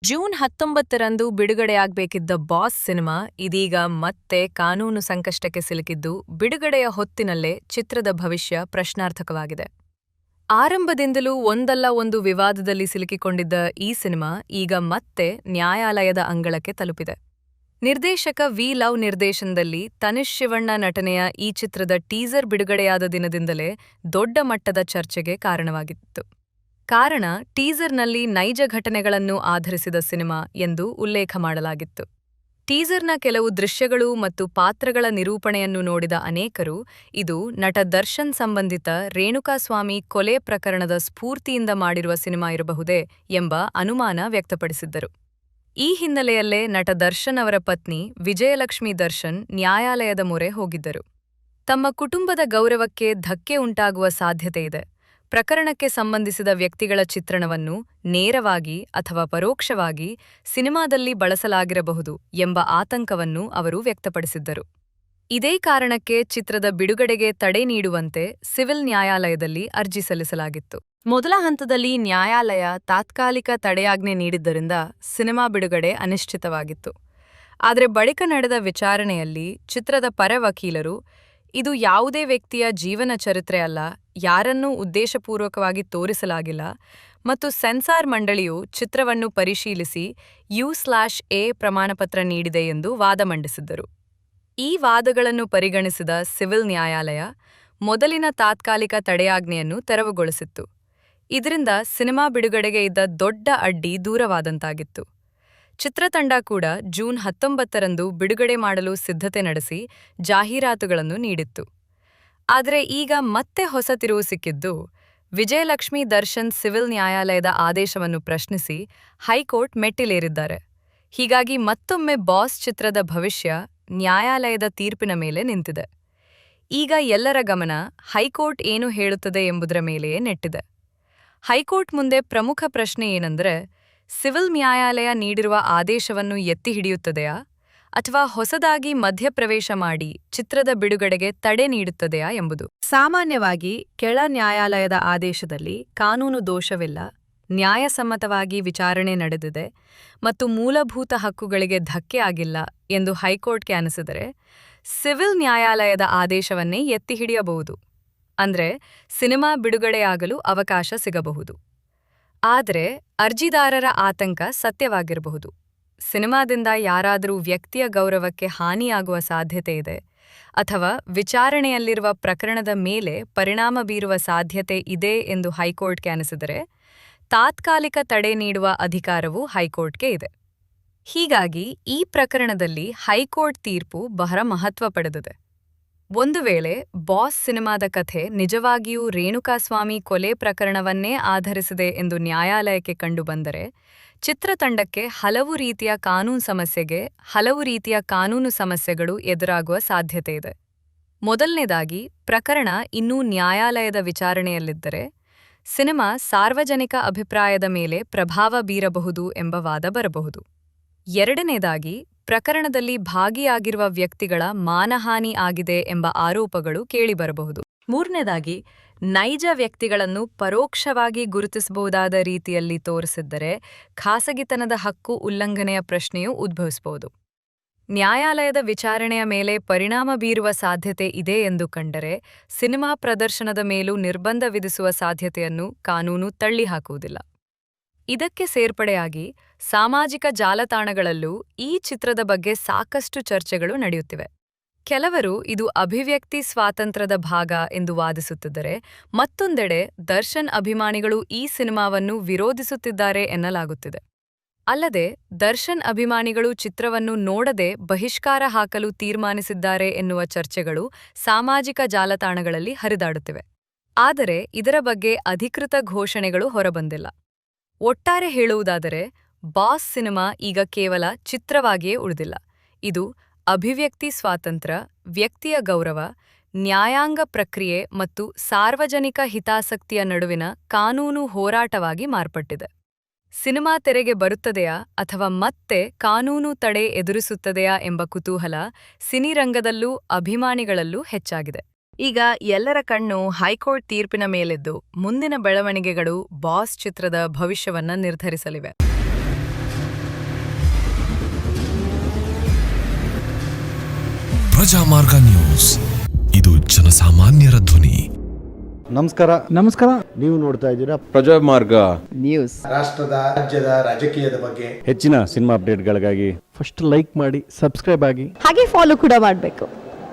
June 19ರಂದು ಬಿಡುಗಡೆಯಾಗಬೇಕಿದ್ದ boss cinema ಇದೀಗ ಮತ್ತೆ ಕಾನೂನು ಸಂಕಷ್ಟಕ್ಕೆ ಸಿಲುಕಿದ್ದು ಬಿಡುಗಡೆಯ ಹೊತ್ತಿನಲ್ಲೇ ಚಿತ್ರದ ಭವಿಷ್ಯ ಪ್ರಶ್ನಾರ್ಥಕವಾಗಿದೆ. ಆರಂಭದಿಂದಲೂ ಒಂದಲ್ಲ ಒಂದು ವಿವಾದದಲ್ಲಿ ಸಿಲುಕಿಕೊಂಡಿದ್ದ ಈ ಸಿನಿಮಾ ಈಗ ಮತ್ತೆ ನ್ಯಾಯಾಲಯದ ಅಂಗಳಕ್ಕೆ ತಲುಪಿದೆ. ನಿರ್ದೇಶಕ ವಿ. ಲವ್ ನಿರ್ದೇಶನದಲ್ಲಿ ತನಿಷ್ ಶಿವಣ್ಣ ನಟನೆಯ ಈ ಚಿತ್ರದ ಟೀಸರ್ ಬಿಡುಗಡೆಯಾದ ದಿನದಿಂದಲೇ ದೊಡ್ಡ ಮಟ್ಟದ ಚರ್ಚೆಗೆ ಕಾರಣವಾಗಿತ್ತು. ಕಾರಣ, ಟೀಸರ್ನಲ್ಲಿ ನೈಜ ಘಟನೆಗಳನ್ನು ಆಧರಿಸಿದ ಸಿನಿಮಾ ಎಂದು ಉಲ್ಲೇಖ ಮಾಡಲಾಗಿತ್ತು. ಟೀಸರ್ನ ಕೆಲವು ದೃಶ್ಯಗಳು ಮತ್ತು ಪಾತ್ರಗಳ ನಿರೂಪಣೆಯನ್ನು ನೋಡಿದ ಅನೇಕರು ಇದು ನಟ ದರ್ಶನ್ ಸಂಬಂಧಿತ ರೇಣುಕಾಸ್ವಾಮಿ ಕೊಲೆ ಪ್ರಕರಣದ ಸ್ಫೂರ್ತಿಯಿಂದ ಮಾಡಿರುವ ಸಿನಿಮಾ ಇರಬಹುದೇ ಎಂಬ ಅನುಮಾನ ವ್ಯಕ್ತಪಡಿಸಿದ್ದರು. ಈ ಹಿನ್ನೆಲೆಯಲ್ಲೇ ನಟ ದರ್ಶನ್ ಅವರ ಪತ್ನಿ ವಿಜಯಲಕ್ಷ್ಮಿ ದರ್ಶನ್ ನ್ಯಾಯಾಲಯದ ಮೊರೆ ಹೋಗಿದ್ದರು. ತಮ್ಮ ಕುಟುಂಬದ ಗೌರವಕ್ಕೆ ಧಕ್ಕೆ ಉಂಟಾಗುವ ಸಾಧ್ಯತೆಯಿದೆ, ಪ್ರಕರಣಕ್ಕೆ ಸಂಬಂಧಿಸಿದ ವ್ಯಕ್ತಿಗಳ ಚಿತ್ರಣವನ್ನು ನೇರವಾಗಿ ಅಥವಾ ಪರೋಕ್ಷವಾಗಿ ಸಿನಿಮಾದಲ್ಲಿ ಬಳಸಲಾಗಿರಬಹುದು ಎಂಬ ಆತಂಕವನ್ನು ಅವರು ವ್ಯಕ್ತಪಡಿಸಿದ್ದರು. ಇದೇ ಕಾರಣಕ್ಕೆ ಚಿತ್ರದ ಬಿಡುಗಡೆಗೆ ತಡೆ ನೀಡುವಂತೆ ಸಿವಿಲ್ ನ್ಯಾಯಾಲಯದಲ್ಲಿ ಅರ್ಜಿ ಸಲ್ಲಿಸಲಾಗಿತ್ತು. ಮೊದಲ ಹಂತದಲ್ಲಿ ನ್ಯಾಯಾಲಯ ತಾತ್ಕಾಲಿಕ ತಡೆಯಾಜ್ಞೆ ನೀಡಿದ್ದರಿಂದ ಸಿನಿಮಾ ಬಿಡುಗಡೆ ಅನಿಶ್ಚಿತವಾಗಿತ್ತು. ಆದರೆ ಬಳಿಕ ನಡೆದ ವಿಚಾರಣೆಯಲ್ಲಿ ಚಿತ್ರದ ಪರ ವಕೀಲರು, ಇದು ಯಾವುದೇ ವ್ಯಕ್ತಿಯ ಜೀವನ ಚರಿತ್ರೆ ಅಲ್ಲ, ಯಾರನ್ನೂ ಉದ್ದೇಶಪೂರ್ವಕವಾಗಿ ತೋರಿಸಲಾಗಿಲ್ಲ ಮತ್ತು ಸೆನ್ಸಾರ್ ಮಂಡಳಿಯು ಚಿತ್ರವನ್ನು ಪರಿಶೀಲಿಸಿ ಯು/ಎ ಪ್ರಮಾಣಪತ್ರ ನೀಡಿದೆ ಎಂದು ವಾದ ಮಂಡಿಸಿದ್ದರು. ಈ ವಾದಗಳನ್ನು ಪರಿಗಣಿಸಿದ ಸಿವಿಲ್ ನ್ಯಾಯಾಲಯ ಮೊದಲಿನ ತಾತ್ಕಾಲಿಕ ತಡೆಯಾಜ್ಞೆಯನ್ನು ತೆರವುಗೊಳಿಸಿತ್ತು. ಇದರಿಂದ ಸಿನಿಮಾ ಬಿಡುಗಡೆಗೆ ಇದ್ದ ದೊಡ್ಡ ಅಡ್ಡಿ ದೂರವಾದಂತಾಗಿತ್ತು. ಚಿತ್ರತಂಡ ಕೂಡ ಜೂನ್ 19ರಂದು ಬಿಡುಗಡೆ ಮಾಡಲು ಸಿದ್ಧತೆ ನಡೆಸಿ ಜಾಹೀರಾತುಗಳನ್ನು ನೀಡಿತ್ತು. ಆದರೆ ಈಗ ಮತ್ತೆ ಹೊಸ ತಿರುವು ಸಿಕ್ಕಿದ್ದು, ವಿಜಯಲಕ್ಷ್ಮಿ ದರ್ಶನ್ ಸಿವಿಲ್ ನ್ಯಾಯಾಲಯದ ಆದೇಶವನ್ನು ಪ್ರಶ್ನಿಸಿ ಹೈಕೋರ್ಟ್ ಮೆಟ್ಟಿಲೇರಿದ್ದಾರೆ. ಹೀಗಾಗಿ ಮತ್ತೊಮ್ಮೆ ಬಾಸ್ ಚಿತ್ರದ ಭವಿಷ್ಯ ನ್ಯಾಯಾಲಯದ ತೀರ್ಪಿನ ಮೇಲೆ ನಿಂತಿದೆ. ಈಗ ಎಲ್ಲರ ಗಮನ ಹೈಕೋರ್ಟ್ ಏನು ಹೇಳುತ್ತದೆ ಎಂಬುದರ ಮೇಲೆಯೇ ನೆಟ್ಟಿದೆ. ಹೈಕೋರ್ಟ್ ಮುಂದೆ ಪ್ರಮುಖ ಪ್ರಶ್ನೆ ಏನೆಂದರೆ, ಸಿವಿಲ್ ನ್ಯಾಯಾಲಯ ನೀಡಿರುವ ಆದೇಶವನ್ನು ಎತ್ತಿ ಹಿಡಿಯುತ್ತದೆಯಾ ಅಥವಾ ಹೊಸದಾಗಿ ಮಧ್ಯಪ್ರವೇಶ ಮಾಡಿ ಚಿತ್ರದ ಬಿಡುಗಡೆಗೆ ತಡೆ ನೀಡುತ್ತದೆಯಾ ಎಂಬುದು. ಸಾಮಾನ್ಯವಾಗಿ ಕೆಳ ನ್ಯಾಯಾಲಯದ ಆದೇಶದಲ್ಲಿ ಕಾನೂನು ದೋಷವಿಲ್ಲ, ನ್ಯಾಯಸಮ್ಮತವಾಗಿ ವಿಚಾರಣೆ ನಡೆದಿದೆ ಮತ್ತು ಮೂಲಭೂತ ಹಕ್ಕುಗಳಿಗೆ ಧಕ್ಕೆ ಆಗಿಲ್ಲ ಎಂದು ಹೈಕೋರ್ಟ್ಗೆ ಅನಿಸಿದರೆ, ಸಿವಿಲ್ ನ್ಯಾಯಾಲಯದ ಆದೇಶವನ್ನೇ ಎತ್ತಿ ಹಿಡಿಯಬಹುದು. ಅಂದ್ರೆ ಸಿನಿಮಾ ಬಿಡುಗಡೆಯಾಗಲು ಅವಕಾಶ ಸಿಗಬಹುದು. ಆದರೆ ಅರ್ಜಿದಾರರ ಆತಂಕ ಸತ್ಯವಾಗಿರಬಹುದು. ಸಿನಿಮಾದಿಂದ ಯಾರಾದರೂ ವ್ಯಕ್ತಿಯ ಗೌರವಕ್ಕೆ ಹಾನಿಯಾಗುವ ಸಾಧ್ಯತೆ ಇದೆ ಅಥವಾ ವಿಚಾರಣೆಯಲ್ಲಿರುವ ಪ್ರಕರಣದ ಮೇಲೆ ಪರಿಣಾಮ ಬೀರುವ ಸಾಧ್ಯತೆ ಇದೆ ಎಂದು ಹೈಕೋರ್ಟ್ಗೆ ಅನಿಸಿದರೆ, ತಾತ್ಕಾಲಿಕ ತಡೆ ನೀಡುವ ಅಧಿಕಾರವೂ ಹೈಕೋರ್ಟ್ಗೆ ಇದೆ. ಹೀಗಾಗಿ ಈ ಪ್ರಕರಣದಲ್ಲಿ ಹೈಕೋರ್ಟ್ ತೀರ್ಪು ಬಹಳ ಮಹತ್ವ ಪಡೆದಿದೆ. ಒಂದು ವೇಳೆ ಬಾಸ್ ಸಿನಿಮಾದ ಕಥೆ ನಿಜವಾಗಿಯೂ ರೇಣುಕಾಸ್ವಾಮಿ ಕೊಲೆ ಪ್ರಕರಣವನ್ನೇ ಆಧರಿಸಿದೆ ಎಂದು ನ್ಯಾಯಾಲಯಕ್ಕೆ ಕಂಡುಬಂದರೆ, ಚಿತ್ರತಂಡಕ್ಕೆ ಹಲವು ರೀತಿಯ ಕಾನೂನು ಸಮಸ್ಯೆಗಳು ಎದುರಾಗುವ ಸಾಧ್ಯತೆಯಿದೆ. ಮೊದಲನೇದಾಗಿ, ಪ್ರಕರಣ ಇನ್ನೂ ನ್ಯಾಯಾಲಯದ ವಿಚಾರಣೆಯಲ್ಲಿದ್ದರೆ ಸಿನಿಮಾ ಸಾರ್ವಜನಿಕ ಅಭಿಪ್ರಾಯದ ಮೇಲೆ ಪ್ರಭಾವ ಬೀರಬಹುದು ಎಂಬ ವಾದ ಬರಬಹುದು. ಎರಡನೇದಾಗಿ, ಪ್ರಕರಣದಲ್ಲಿ ಭಾಗಿಯಾಗಿರುವ ವ್ಯಕ್ತಿಗಳ ಮಾನಹಾನಿ ಆಗಿದೆ ಎಂಬ ಆರೋಪಗಳು ಕೇಳಿಬರಬಹುದು. ಮೂರನೇದಾಗಿ, ನೈಜ ವ್ಯಕ್ತಿಗಳನ್ನು ಪರೋಕ್ಷವಾಗಿ ಗುರುತಿಸಬಹುದಾದ ರೀತಿಯಲ್ಲಿ ತೋರಿಸಿದ್ದರೆ ಖಾಸಗಿತನದ ಹಕ್ಕು ಉಲ್ಲಂಘನೆಯ ಪ್ರಶ್ನೆಯೂ ಉದ್ಭವಿಸಬಹುದು. ನ್ಯಾಯಾಲಯದ ವಿಚಾರಣೆಯ ಮೇಲೆ ಪರಿಣಾಮ ಬೀರುವ ಸಾಧ್ಯತೆ ಇದೆ ಎಂದು ಕಂಡರೆ ಸಿನಿಮಾ ಪ್ರದರ್ಶನದ ಮೇಲೂ ನಿರ್ಬಂಧ ವಿಧಿಸುವ ಸಾಧ್ಯತೆಯನ್ನು ಕಾನೂನು ತಳ್ಳಿಹಾಕುವುದಿಲ್ಲ. ಇದಕ್ಕೆ ಸೇರ್ಪಡೆಯಾಗಿ ಸಾಮಾಜಿಕ ಜಾಲತಾಣಗಳಲ್ಲೂ ಈ ಚಿತ್ರದ ಬಗ್ಗೆ ಸಾಕಷ್ಟು ಚರ್ಚೆಗಳು ನಡೆಯುತ್ತಿವೆ. ಕೆಲವರು ಇದು ಅಭಿವ್ಯಕ್ತಿ ಸ್ವಾತಂತ್ರ್ಯದ ಭಾಗ ಎಂದು ವಾದಿಸುತ್ತಿದ್ದರೆ, ಮತ್ತೊಂದೆಡೆ ದರ್ಶನ್ ಅಭಿಮಾನಿಗಳು ಈ ಸಿನಿಮಾವನ್ನು ವಿರೋಧಿಸುತ್ತಿದ್ದಾರೆ ಎನ್ನಲಾಗುತ್ತಿದೆ. ಅಲ್ಲದೆ ದರ್ಶನ್ ಅಭಿಮಾನಿಗಳು ಚಿತ್ರವನ್ನು ನೋಡದೆ ಬಹಿಷ್ಕಾರ ಹಾಕಲು ತೀರ್ಮಾನಿಸಿದ್ದಾರೆ ಎನ್ನುವ ಚರ್ಚೆಗಳು ಸಾಮಾಜಿಕ ಜಾಲತಾಣಗಳಲ್ಲಿ ಹರಿದಾಡುತ್ತಿವೆ. ಆದರೆ ಇದರ ಬಗ್ಗೆ ಅಧಿಕೃತ ಘೋಷಣೆಗಳು ಹೊರಬಂದಿಲ್ಲ. ಒಟ್ಟಾರೆ ಹೇಳುವುದಾದರೆ, ಬಾಸ್ ಸಿನಿಮಾ ಈಗ ಕೇವಲ ಚಿತ್ರವಾಗಿಯೇ ಉಳಿದಿಲ್ಲ. ಇದು ಅಭಿವ್ಯಕ್ತಿ ಸ್ವಾತಂತ್ರ್ಯ, ವ್ಯಕ್ತಿಯ ಗೌರವ, ನ್ಯಾಯಾಂಗ ಪ್ರಕ್ರಿಯೆ ಮತ್ತು ಸಾರ್ವಜನಿಕ ಹಿತಾಸಕ್ತಿಯ ನಡುವಿನ ಕಾನೂನು ಹೋರಾಟವಾಗಿ ಮಾರ್ಪಟ್ಟಿದೆ. ಸಿನಿಮಾ ತೆರೆಗೆ ಬರುತ್ತದೆಯಾ ಅಥವಾ ಮತ್ತೆ ಕಾನೂನು ತಡೆ ಎದುರಿಸುತ್ತದೆಯಾ ಎಂಬ ಕುತೂಹಲ ಸಿನಿರಂಗದಲ್ಲೂ ಅಭಿಮಾನಿಗಳಲ್ಲೂ ಹೆಚ್ಚಾಗಿದೆ. ಈಗ ಎಲ್ಲರ ಕಣ್ಣು ಹೈಕೋರ್ಟ್ ತೀರ್ಪಿನ ಮೇಲಿದ್ದು, ಮುಂದಿನ ಬೆಳವಣಿಗೆಗಳು ಬಾಸ್ ಚಿತ್ರದ ಭವಿಷ್ಯವನ್ನ ನಿರ್ಧರಿಸಲಿವೆ. ಪ್ರಜಾಮಾರ್ಗ ನ್ಯೂಸ್, ಇದು ಜನಸಾಮಾನ್ಯರ ಧ್ವನಿ. ನಮಸ್ಕಾರ. ನೀವು ನೋಡ್ತಾ ಇದ್ದೀರಾ ಪ್ರಜಾಮಾರ್ಗ ನ್ಯೂಸ್. ರಾಷ್ಟ್ರದ ರಾಜ್ಯದ ರಾಜಕೀಯದ ಬಗ್ಗೆ ಹೆಚ್ಚಿನ ಸಿನಿಮಾ ಅಪ್ಡೇಟ್ಗಳಿಗಾಗಿ ಫಸ್ಟ್ ಲೈಕ್ ಮಾಡಿ, ಸಬ್ಸ್ಕ್ರೈಬ್ ಆಗಿ, ಹಾಗೆ ಫಾಲೋ ಕೂಡ ಮಾಡಬೇಕು.